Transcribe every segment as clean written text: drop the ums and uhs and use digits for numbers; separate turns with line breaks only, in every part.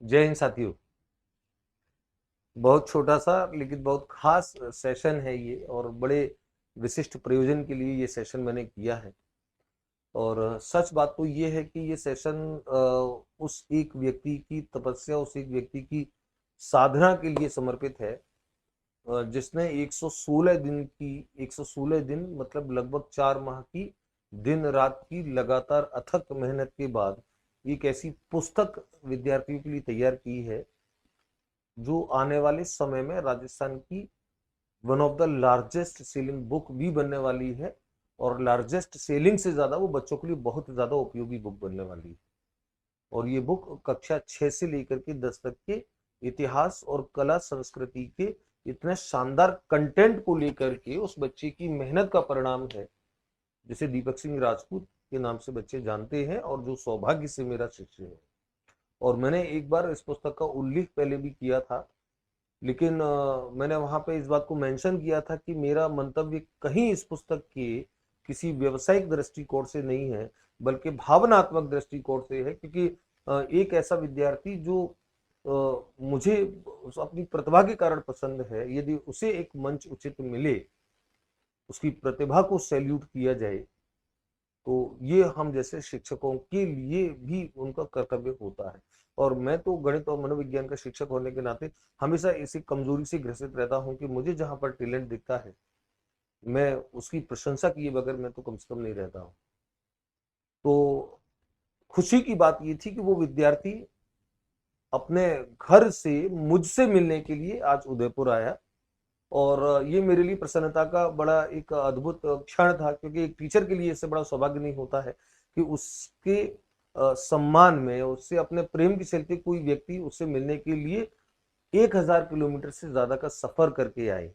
जय हिंद साथियों। बहुत छोटा सा लेकिन बहुत खास सेशन है ये, और बड़े विशिष्ट प्रयोजन के लिए ये सेशन मैंने किया है। और सच बात तो ये है कि ये सेशन उस एक व्यक्ति की तपस्या, उस एक व्यक्ति की साधना के लिए समर्पित है, जिसने 116 दिन की 116 दिन मतलब लगभग 4 माह की दिन रात की लगातार अथक मेहनत के बाद एक ऐसी पुस्तक विद्यार्थियों के लिए तैयार की है जो आने वाले समय में राजस्थान की one of the largest selling book भी बनने वाली है। और लार्जेस्ट सेलिंग से ज्यादा वो बच्चों के लिए बहुत ज्यादा उपयोगी बुक बनने वाली है। और ये बुक कक्षा 6 से लेकर के 10 तक के इतिहास और कला संस्कृति के इतने शानदार कंटेंट को लेकर के उस बच्चे की मेहनत का परिणाम है, जिसे दीपक सिंह राजपूत के नाम से बच्चे जानते हैं और जो सौभाग्य से मेरा शिष्य है। और मैंने एक बार इस पुस्तक का उल्लेख पहले भी किया था, लेकिन मैंने वहां पे इस बात को मेंशन किया था कि मेरा मंतव्य कहीं इस पुस्तक के किसी व्यवसायिक दृष्टिकोण से नहीं है, बल्कि भावनात्मक दृष्टिकोण से है। क्योंकि एक ऐसा विद्यार्थी जो मुझे अपनी प्रतिभा के कारण पसंद है, यदि उसे एक मंच उचित मिले, उसकी प्रतिभा को सैल्यूट किया जाए, तो ये हम जैसे शिक्षकों के लिए भी उनका कर्तव्य होता है। और मैं तो गणित और मनोविज्ञान का शिक्षक होने के नाते हमेशा इसी कमजोरी से ग्रसित रहता हूँ कि मुझे जहां पर टैलेंट दिखता है, मैं उसकी प्रशंसा किए बगैर मैं तो कम से कम नहीं रहता हूँ। तो खुशी की बात ये थी कि वो विद्यार्थी अपने घर से मुझसे मिलने के लिए आज उदयपुर आया। और ये मेरे लिए प्रसन्नता का बड़ा एक अद्भुत क्षण था, क्योंकि एक टीचर के लिए इससे बड़ा सौभाग्य नहीं होता है कि उसके सम्मान में, उससे अपने प्रेम की चलते कोई व्यक्ति उससे मिलने के लिए 1000 किलोमीटर से ज्यादा का सफर करके आए।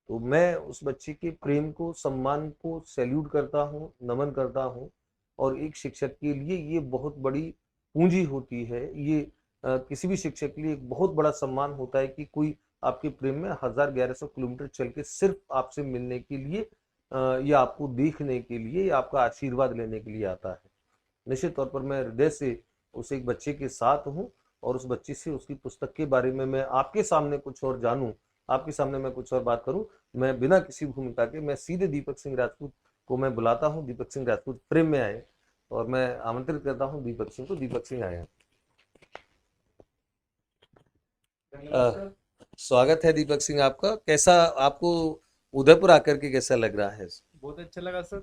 तो मैं उस बच्चे के प्रेम को, सम्मान को सैल्यूट करता हूँ, नमन करता हूँ। और एक शिक्षक के लिए ये बहुत बड़ी पूंजी होती है। ये किसी भी शिक्षक के लिए एक बहुत बड़ा सम्मान होता है कि कोई आपके प्रेम में 1100 किलोमीटर चल के सिर्फ आपसे मिलने के लिए, या आपको देखने के लिए, या आपका आशीर्वाद लेने के लिए आता है। निश्चित तौर पर मैं हृदय से उस एक बच्चे के साथ हूँ, और उस बच्चे से, उसकी पुस्तक के बारे में मैं आपके सामने कुछ और जानूं, आपके सामने मैं कुछ और बात करूं। मैं बिना किसी भूमिका के मैं सीधे दीपक सिंह राजपूत को मैं बुलाता हूं, दीपक सिंह राजपूत फ्रेम में आए। और मैं आमंत्रित करता हूं दीपक सिंह को। दीपक सिंह आए। स्वागत है दीपक सिंह आपका। कैसा आपको उदयपुर आकर के कैसा लग रहा है?
बहुत अच्छा लगा सर।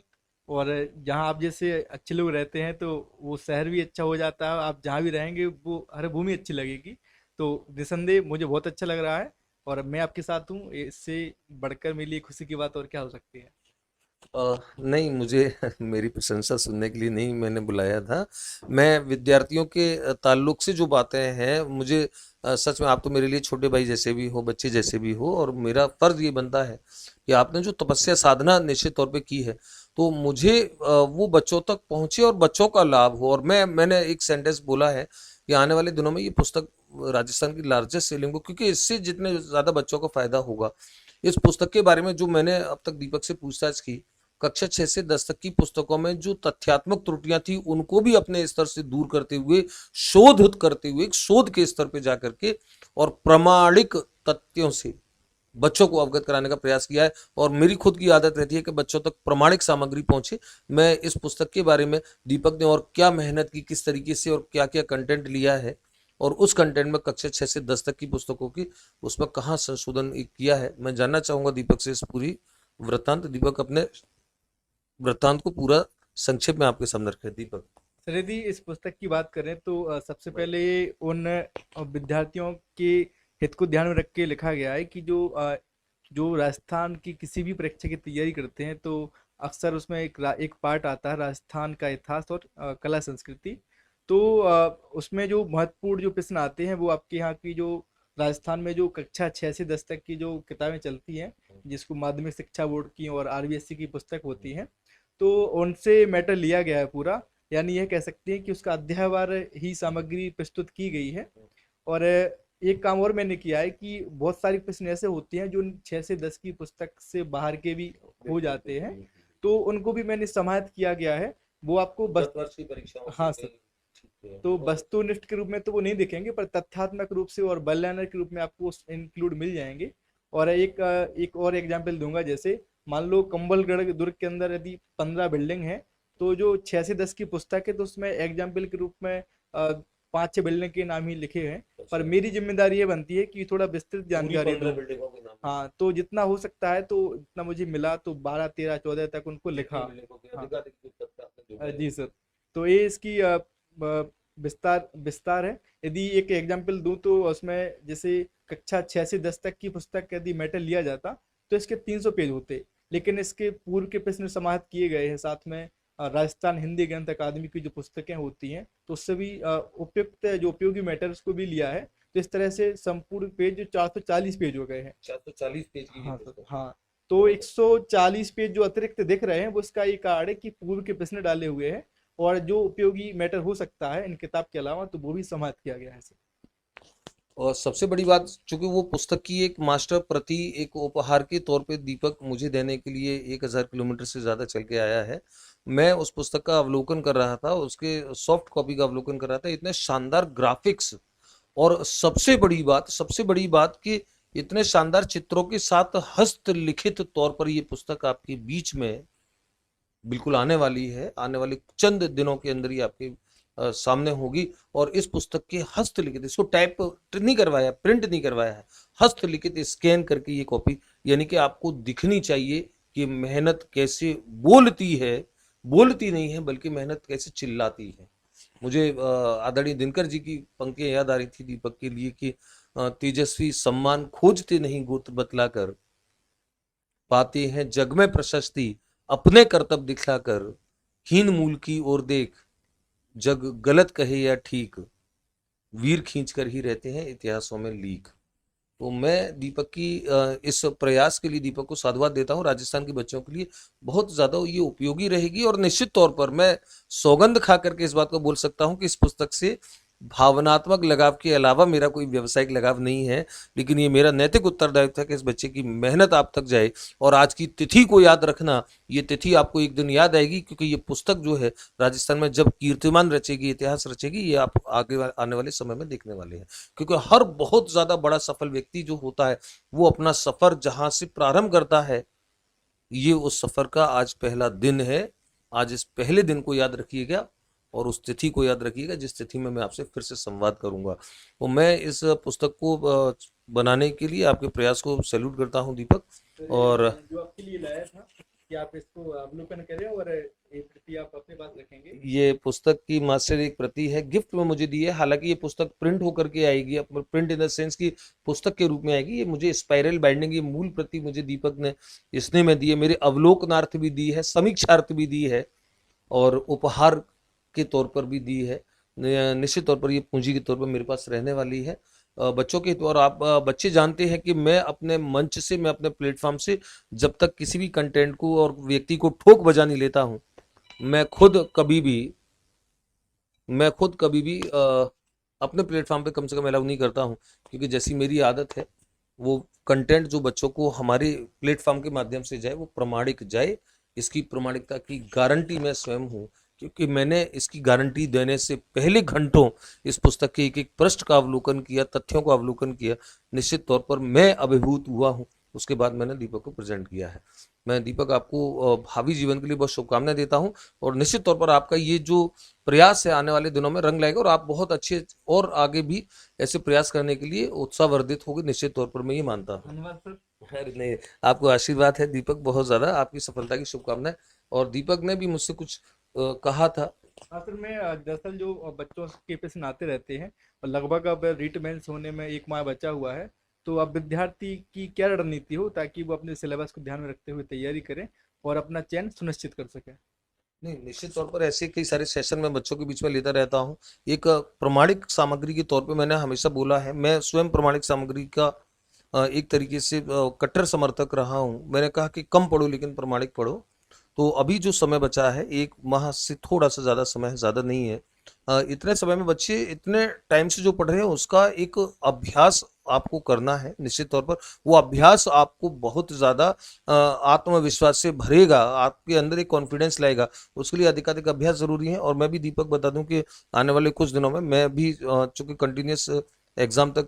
और जहाँ आप जैसे अच्छे लोग रहते हैं तो वो शहर भी अच्छा हो जाता है, आप जहाँ भी रहेंगे वो हर भूमि अच्छी लगेगी। तो निसंदेह मुझे बहुत अच्छा लग रहा है और मैं आपके साथ हूँ। इससे बढ़कर मेरे लिए खुशी की बात और क्या हो सकती है।
नहीं, मुझे मेरी प्रशंसा सुनने के लिए नहीं मैंने बुलाया था। मैं विद्यार्थियों के ताल्लुक से जो बातें हैं, मुझे सच में आप तो मेरे लिए छोटे भाई जैसे भी हो, बच्चे जैसे भी हो, और मेरा फर्ज ये बनता है कि आपने जो तपस्या साधना निश्चित तौर पे की है, तो मुझे वो बच्चों तक पहुंचे और बच्चों का लाभ हो। और मैंने एक सेंटेंस बोला है कि आने वाले दिनों में ये पुस्तक राजस्थान की लार्जेस्ट सेलिंग बुक, क्योंकि इससे जितने ज्यादा बच्चों को फायदा होगा। इस पुस्तक के बारे में जो मैंने अब तक दीपक से पूछताछ की, कक्षा 6 से 10 तक की पुस्तकों में जो तथ्यात्मक त्रुटियां थी उनको भी अपने स्तर से दूर करते हुए, शोध करते हुए, एक शोध के स्तर पे जाकर के और प्रमाणिक तथ्यों से बच्चों को अवगत कराने का प्रयास किया है। और मेरी खुद की आदत रहती है कि बच्चों तक प्रमाणिक सामग्री पहुंचे। मैं इस पुस्तक के बारे में दीपक ने और क्या मेहनत की, किस तरीके से और क्या क्या कंटेंट लिया है, और उस कंटेंट में कक्षा 6 से 10 तक की पुस्तकों की उसमें कहाँ संशोधन किया है, मैं जानना चाहूंगा दीपक से इस पूरी वृत्तांत। दीपक अपने वृत्तांत को पूरा संक्षेप में आपके सामने रखे दीपक।
सर यदि इस पुस्तक की बात करें तो सबसे पहले उन विद्यार्थियों के हित को ध्यान में रख के लिखा गया है कि जो राजस्थान की किसी भी परीक्षा की तैयारी करते हैं तो अक्सर उसमें एक पार्ट आता है राजस्थान का इतिहास और कला संस्कृति। तो उसमें जो महत्वपूर्ण जो प्रश्न आते हैं वो आपके यहाँ की जो राजस्थान में जो कक्षा 6 से 10 तक की जो किताबें चलती हैं, जिसको माध्यमिक शिक्षा बोर्ड की और आरबीएसई की पुस्तक होती हैं, तो उनसे मैटर लिया गया है पूरा। यानी यह कह सकते हैं कि उसका अध्यायवार ही सामग्री प्रस्तुत की गई है। और एक काम और मैंने किया है कि बहुत सारी प्रश्न ऐसे होते हैं जो 6 से 10 की पुस्तक से बाहर के भी हो जाते हैं, तो उनको भी मैंने समाहित किया गया है। वो आपको बस।
गत वर्ष की परीक्षाओं से
हाँ सर।
ओके।
तो वस्तुनिष्ठ के रूप में तो वो नहीं दिखेंगे, पर तथ्यात्मक रूप से और बयानर के रूप में आपको इंक्लूड मिल जाएंगे। और एक और एग्जांपल दूंगा, जैसे मान लो कंबलगढ़ दुर्ग के अंदर यदि 15 बिल्डिंग है, तो जो 6 से 10 की पुस्तक है, तो उसमें एग्जाम्पल के रूप में 5-6 बिल्डिंग के नाम ही लिखे हैं। पर
अच्छा,
मेरी जिम्मेदारी ये बनती है कि थोड़ा विस्तृत
पूरी
जानकारी
15
दूं।
बिल्डिंगों के नाम लिखे।
हाँ, तो जितना हो सकता है, तो जितना मुझे मिला, तो 12, 13, 14 तक उनको
जितनी
लिखा।
बिल्डिंगों की
हाँ,
अधिकाधिक पुस्तक का आपने जो भी
जी
लिखा।
सर। तो ये इसकी विस्तार विस्तार है। यदि एक एग्जांपल दूं, तो उसमें जैसे कक्षा 6 से 10 तक की पुस्तक यदि मैटर लिया जाता, तो इसके 300 पेज होते। लेकिन इसके पूर्व के प्रश्न समाहित किए गए हैं साथ में। राजस्थान हिंदी ग्रंथ अकादमी की जो पुस्तकें होती हैं, तो उससे भी उपयुक्त जो उपयोगी मैटर उसको भी लिया है। तो इस तरह से संपूर्ण पेज जो 440 पेज हो गए हैं।
440 पेज की ये
हाँ सर,
पुस्तक है।
हाँ। तो
बहुत अच्छा।
140 पेज जो अतिरिक्त दिख रहे हैं, वो इसका एक कार्ड है कि पूर्व के प्रश्न डाले हुए हैं। और जो उपयोगी मैटर हो सकता है इन किताब के अलावा, तो वो भी समाहित किया गया है सर।
और सबसे बड़ी बात, चूंकि वो पुस्तक की एक मास्टर प्रति एक उपहार के तौर पे दीपक मुझे देने के लिए 1000 किलोमीटर से ज्यादा चल के आया है। मैं उस पुस्तक का अवलोकन कर रहा था, उसके सॉफ्ट कॉपी का अवलोकन कर रहा था। इतने शानदार ग्राफिक्स, और सबसे बड़ी बात कि इतने शानदार चित्रों के साथ हस्तलिखित तौर पर ये पुस्तक आपके बीच में बिल्कुल आने वाली है। आने वाले चंद दिनों के अंदर ही आपके सामने होगी। और इस पुस्तक के हस्तलिखित, इसको टाइप नहीं करवाया, प्रिंट नहीं करवाया है, हस्तलिखित स्कैन करके ये कॉपी, यानी कि आपको दिखनी चाहिए कि मेहनत कैसे बोलती है, बोलती नहीं है बल्कि मेहनत कैसे चिल्लाती है। मुझे आदरणीय दिनकर जी की पंक्तियां याद आ रही थी दीपक के लिए कि तेजस्वी सम्मान खोजते नहीं गोत्र बतलाकर, पाते हैं जग में प्रशस्ति अपने कर्तव्य दिखलाकर, हीन मूल की ओर देख जग गलत कहे या ठीक, वीर खींच कर ही रहते हैं इतिहासों में लीक। तो मैं दीपक की इस प्रयास के लिए दीपक को साधुवाद देता हूँ। राजस्थान के बच्चों के लिए बहुत ज्यादा ये उपयोगी रहेगी। और निश्चित तौर पर मैं सौगंध खा करके इस बात को बोल सकता हूँ कि इस पुस्तक से भावनात्मक लगाव के अलावा मेरा कोई व्यावसायिक लगाव नहीं है, लेकिन ये मेरा नैतिक उत्तरदायित्व है कि इस बच्चे की मेहनत आप तक जाए। और आज की तिथि को याद रखना, ये तिथि आपको एक दिन याद आएगी, क्योंकि ये पुस्तक जो है राजस्थान में जब कीर्तिमान रचेगी, इतिहास रचेगी, ये आप आगे आने वाले समय में देखने वाले हैं। क्योंकि हर बहुत ज्यादा बड़ा सफल व्यक्ति जो होता है, वो अपना सफर जहां से प्रारंभ करता है, ये उस सफर का आज पहला दिन है। आज इस पहले दिन को याद रखिएगा और उस तिथि को याद रखिएगा जिस तिथि में मैं आपसे फिर से संवाद करूंगा। तो मैं इस पुस्तक को बनाने के लिए आपके प्रयास को सैल्यूट करता हूं दीपक।
तो
और
ये जो आपके लिए लाया था कि आप इसको अवलोकन करें, और एक प्रति आप अपने पास रखेंगे।
ये पुस्तक की मास्टर एक प्रति है, गिफ्ट में मुझे दी है। हालांकि ये पुस्तक प्रिंट होकर के आएगी, प्रिंट इन द सेंस की पुस्तक के रूप में आएगी। ये मुझे स्पाइरल बाइंडिंग, ये मूल प्रति मुझे दीपक ने स्नेह में दी है, मेरे अवलोकनार्थ भी दी है, समीक्षार्थ भी दी है, और उपहार के तौर पर भी दी है। निश्चित तौर पर ये पूंजी के तौर पर मेरे पास रहने वाली है बच्चों के। और आप बच्चे जानते हैं कि मैं अपने मंच से, मैं अपने प्लेटफॉर्म से जब तक किसी भी कंटेंट को और व्यक्ति को ठोक बजा नहीं लेता हूं, मैं खुद कभी भी अपने प्लेटफॉर्म पे कम से कम अलाउ नहीं करता हूं। क्योंकि जैसी मेरी आदत है, वो कंटेंट जो बच्चों को हमारे प्लेटफॉर्म के माध्यम से जाए वो प्रमाणिक जाए। इसकी प्रमाणिकता की गारंटी मैं स्वयं हूँ, क्योंकि मैंने इसकी गारंटी देने से पहले घंटों इस पुस्तक के एक एक पृष्ठ का अवलोकन किया, तथ्यों का अवलोकन किया। निश्चित तौर पर मैं अभिभूत हुआ हूँ। उसके बाद मैंने दीपक को प्रेजेंट किया है। मैं दीपक आपको भावी जीवन के लिए बहुत शुभकामनाएं देता हूँ। और निश्चित तौर पर आपका ये जो प्रयास है आने वाले दिनों में रंग लाएगा, और आप बहुत अच्छे और आगे भी ऐसे प्रयास करने के लिए उत्साहवर्धित होंगे, निश्चित तौर पर मैं ये मानता हूँ।
धन्यवाद सर।
अरे नहीं, आपको आशीर्वाद है दीपक, बहुत ज्यादा आपकी सफलता की शुभकामनाएं। और दीपक ने भी मुझसे कुछ कहा था।
हाँ सर, मैं दरअसल जो बच्चों के प्रश्न आते रहते हैं, और लगभग अब रिटमेंस होने में 1 माह बचा हुआ है। तो अब विद्यार्थी की क्या रणनीति हो, ताकि वो अपने सिलेबस को ध्यान में रखते हुए तैयारी करें और अपना चयन सुनिश्चित कर सकें।
नहीं, निश्चित तौर पर ऐसे कई सारे सेशन में बच्चों के बीच में लेता रहता हूँ। एक प्रमाणिक सामग्री के तौर पे मैंने हमेशा बोला है, मैं स्वयं प्रमाणिक सामग्री का एक तरीके से कट्टर समर्थक रहा हूँ। मैंने कहा कि कम पढ़ो लेकिन प्रमाणिक पढ़ो। तो अभी जो समय बचा है, 1 माह से थोड़ा सा ज्यादा समय है, ज्यादा नहीं है, इतने समय में बच्चे इतने टाइम से जो पढ़ रहे हैं उसका एक अभ्यास आपको करना है। निश्चित तौर पर वो अभ्यास आपको बहुत ज़्यादा आत्मविश्वास से भरेगा, आपके अंदर एक कॉन्फिडेंस लाएगा। उसके लिए अधिकाधिक अभ्यास ज़रूरी है। और मैं भी दीपक बता दूं कि आने वाले कुछ दिनों में मैं भी चूंकि कंटिन्यूस एग्जाम तक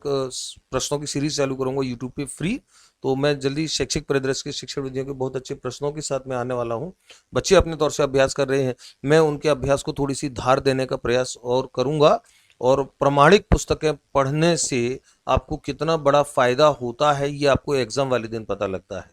प्रश्नों की सीरीज चालू करूंगा यूट्यूब पे फ्री। तो मैं जल्दी शैक्षिक परिदृश्य के शिक्षण विधियों के बहुत अच्छे प्रश्नों के साथ में आने वाला हूँ। बच्चे अपने तौर से अभ्यास कर रहे हैं, मैं उनके अभ्यास को थोड़ी सी धार देने का प्रयास और करूंगा। और प्रमाणिक पुस्तकें पढ़ने से आपको कितना बड़ा फायदा होता है ये आपको एग्जाम वाले दिन पता लगता है,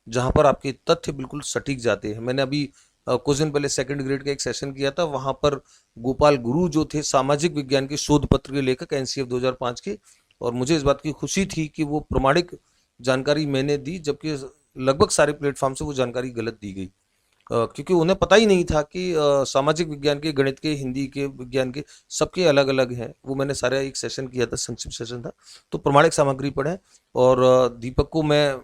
जहां पर आपके तथ्य बिल्कुल सटीक जाते हैं। मैंने अभी कुछ दिन पहले सेकंड ग्रेड का एक सेशन किया था, वहां पर गोपाल गुरु जो थे सामाजिक विज्ञान के शोध पत्र के लेखक एनसीएफ 2005 के, और मुझे इस बात की खुशी थी कि वो प्रमाणिक जानकारी मैंने दी, जबकि लगभग सारे प्लेटफॉर्म से वो जानकारी गलत दी गई। क्योंकि उन्हें पता ही नहीं था कि सामाजिक विज्ञान के, गणित के, हिंदी के, विज्ञान के सबके अलग अलग हैं। वो मैंने सारा एक सेशन किया था, संक्षिप्त सेशन था। तो प्रमाणिक सामग्री पढ़ें। और दीपक को मैं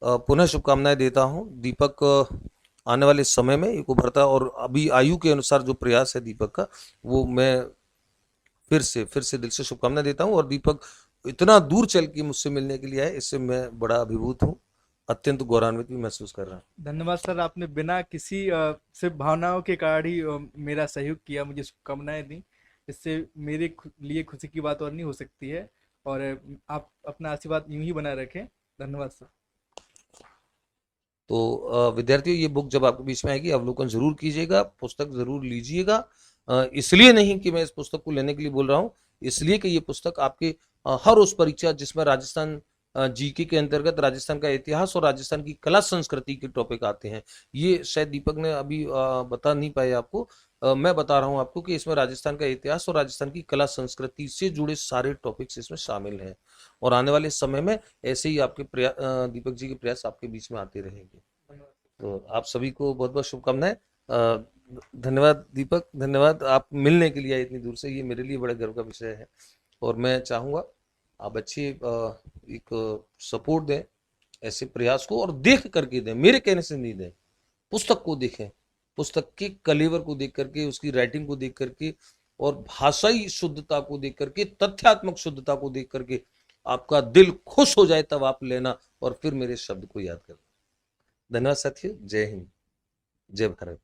पुनः शुभकामनाएं देता हूं। दीपक आने वाले समय में एक उभरता, और अभी आयु के अनुसार जो प्रयास है दीपक का, वो मैं फिर से दिल से शुभकामनाएं देता हूं। और दीपक इतना दूर चल के मुझसे मिलने के लिए आए, इससे मैं बड़ा अभिभूत हूँ, अत्यंत गौरवान्वित भी महसूस कर रहा हूँ।
धन्यवाद सर, आपने बिना किसी सिर्फ भावनाओं के कारण ही मेरा सहयोग किया, मुझे शुभकामनाएं दी। इससे मेरे लिए खुशी की बात और नहीं हो सकती है। और आप अपना आशीर्वाद यूं ही बनाए रखें। धन्यवाद सर।
तो विद्यार्थियों, ये बुक जब आपके बीच में आएगी अवलोकन जरूर कीजिएगा, पुस्तक जरूर लीजिएगा। इसलिए नहीं कि मैं इस पुस्तक को लेने के लिए बोल रहा हूँ, इसलिए कि ये पुस्तक आपके हर उस परीक्षा जिसमें राजस्थान जीके के अंतर्गत राजस्थान का इतिहास और राजस्थान की कला संस्कृति के टॉपिक आते हैं। ये शायद दीपक ने अभी बता नहीं पाए आपको, मैं बता रहा हूँ आपको कि इसमें राजस्थान का इतिहास और राजस्थान की कला संस्कृति से जुड़े सारे टॉपिक्स इसमें शामिल हैं। और आने वाले समय में ऐसे ही आपके दीपक जी के प्रयास आपके बीच में आते रहेंगे। तो आप सभी को बहुत बहुत शुभकामनाएं। धन्यवाद दीपक, धन्यवाद आप मिलने के लिए आए इतनी दूर से, ये मेरे लिए बड़े गर्व का विषय है। और मैं चाहूंगा आप अच्छी एक सपोर्ट दें ऐसे प्रयास को, और देख करके दें, मेरे कहने से नहीं दें। पुस्तक को देखें, पुस्तक के कलेवर को देख करके, उसकी राइटिंग को देख करके, और भाषाई शुद्धता को देख करके, तथ्यात्मक शुद्धता को देख करके आपका दिल खुश हो जाए, तब आप लेना और फिर मेरे शब्द को याद करना। धन्यवाद साथियों, जय हिंद, जय भारत।